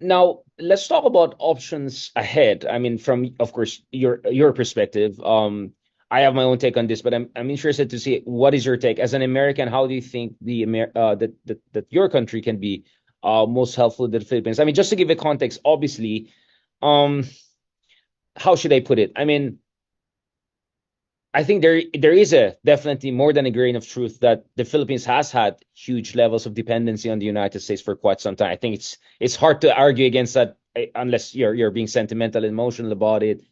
Now let's talk about options ahead. I mean, from of course your perspective. I have my own take on this, but I'm interested to see what is your take as an American. How do you think that your country can be most helpful to the Philippines? I mean, just to give a context, obviously, um, how should I put it? I mean, I think there is a definitely more than a grain of truth that the Philippines has had huge levels of dependency on the United States for quite some time. I think it's hard to argue against that unless you're being sentimental and emotional about it.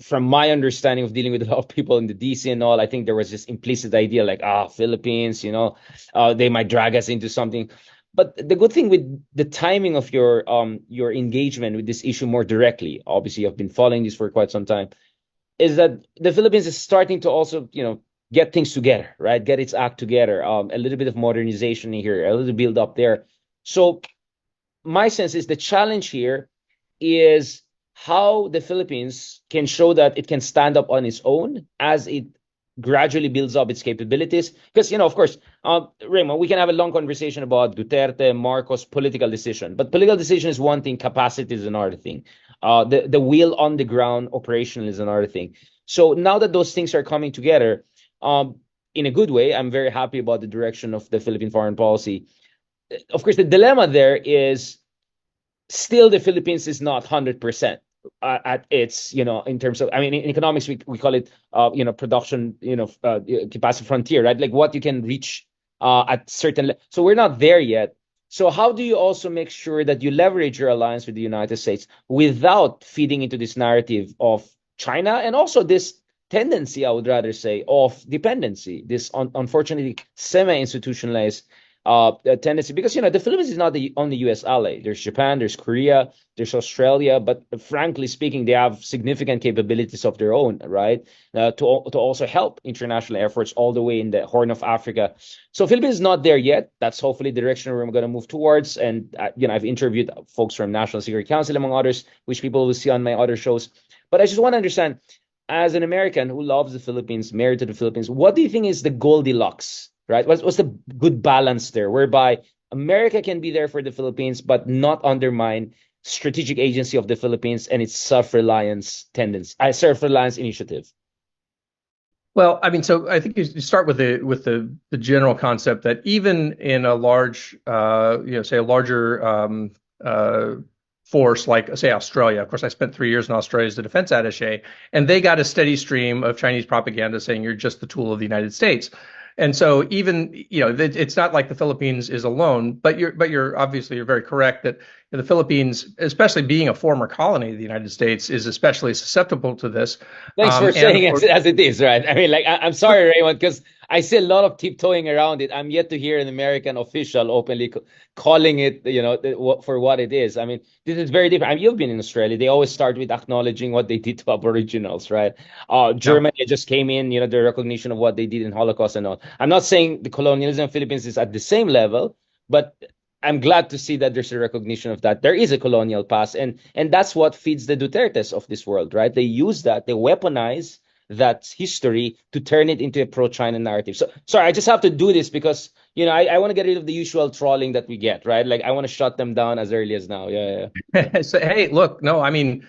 From my understanding of dealing with a lot of people in the DC and all, I think there was this implicit idea like, Philippines, they might drag us into something. But the good thing with the timing of your engagement with this issue more directly, obviously you've been following this for quite some time, is that the Philippines is starting to also, get things together, right? Get its act together. A little bit of modernization here, a little build up there. So my sense is the challenge here is how the Philippines can show that it can stand up on its own as it gradually builds up its capabilities. Because, of course, Raymond, we can have a long conversation about Duterte, Marcos, political decision. But political decision is one thing, capacity is another thing. The wheel on the ground, operational is another thing. So now that those things are coming together, in a good way, I'm very happy about the direction of the Philippine foreign policy. Of course, the dilemma there is still the Philippines is not 100% at its, in terms of, I mean, in economics, we call it, production, capacity frontier, right? Like what you can reach at certain, so we're not there yet. So how do you also make sure that you leverage your alliance with the United States without feeding into this narrative of China and also this tendency, I would rather say, of dependency, this unfortunately semi-institutionalized tendency, because the Philippines is not the only U.S. ally. There's Japan, there's Korea, there's Australia, but frankly speaking, they have significant capabilities of their own, right? To also help international efforts all the way in the Horn of Africa. So Philippines is not there yet. That's hopefully the direction we're going to move towards. And I've interviewed folks from National Security Council, among others, which people will see on my other shows. But I just want to understand, as an American who loves the Philippines, married to the Philippines, what do you think is the Goldilocks, right? What's the good balance there, whereby America can be there for the Philippines, but not undermine strategic agency of the Philippines and its self-reliance tendency, self-reliance initiative? Well, I mean, so I think you start with the general concept that even in a large, say a larger uh, force like, say, Australia. Of course, I spent 3 years in Australia as a defense attaché, and they got a steady stream of Chinese propaganda saying you're just the tool of the United States. And so even, it's not like the Philippines is alone, but you're obviously you're very correct that the Philippines, especially being a former colony of the United States, is especially susceptible to this. Thanks for And saying of it course, as it is, right? I mean, like, I'm sorry, Raymond, because I see a lot of tiptoeing around it. I'm yet to hear an American official openly calling it, for what it is. I mean, this is very different. I mean, you've been in Australia. They always start with acknowledging what they did to Aboriginals, right? yeah. Germany just came in, the recognition of what they did in Holocaust and all. I'm not saying the colonialism of Philippines is at the same level, but I'm glad to see that there's a recognition of that. There is a colonial past, and that's what feeds the Dutertes of this world, right? They use that, they weaponize that history to turn it into a pro-China narrative. So sorry, I just have to do this because I want to get rid of the usual trolling that we get, right? Like I want to shut them down as early as now. Yeah, yeah. So, hey, look, no, I mean,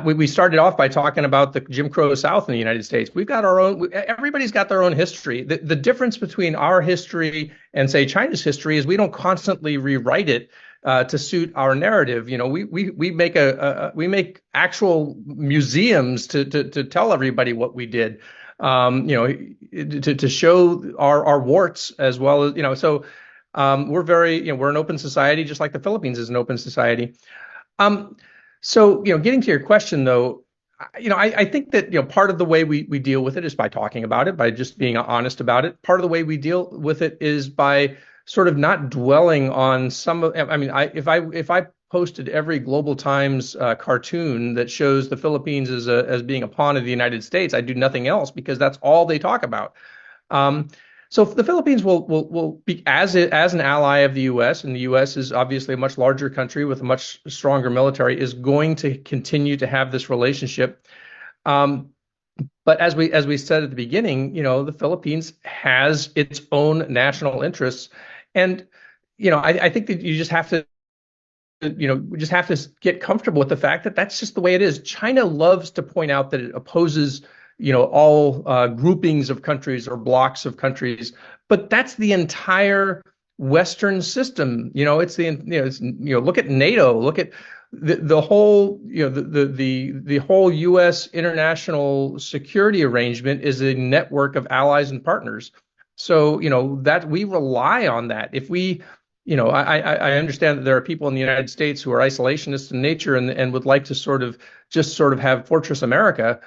we started off by talking about the Jim Crow South in the United States. We've got our own, everybody's got their own history. The difference between our history and, say, China's history is we don't constantly rewrite it to suit our narrative. We make actual museums to tell everybody what we did, to show our warts as well as, so we're very, we're an open society, just like the Philippines is an open society. Um, so, getting to your question though, I think that, part of the way we deal with it is by talking about it, by just being honest about it. Part of the way we deal with it is by sort of not dwelling on some of, I mean, if I posted every Global Times cartoon that shows the Philippines as being a pawn of the United States, I'd do nothing else because that's all they talk about. Um, so the Philippines will be as an ally of the U.S., and the U.S. is obviously a much larger country with a much stronger military, is going to continue to have this relationship. Um, but as we said at the beginning, the Philippines has its own national interests, and I think that you just have to we just have to get comfortable with the fact that that's just the way it is. China loves to point out that it opposes, all groupings of countries or blocks of countries, but that's the entire Western system. It's look at NATO, look at the whole, the whole U.S. international security arrangement is a network of allies and partners. So, that we rely on that. If we I understand that there are people in the United States who are isolationists in nature and would like to sort of have Fortress America.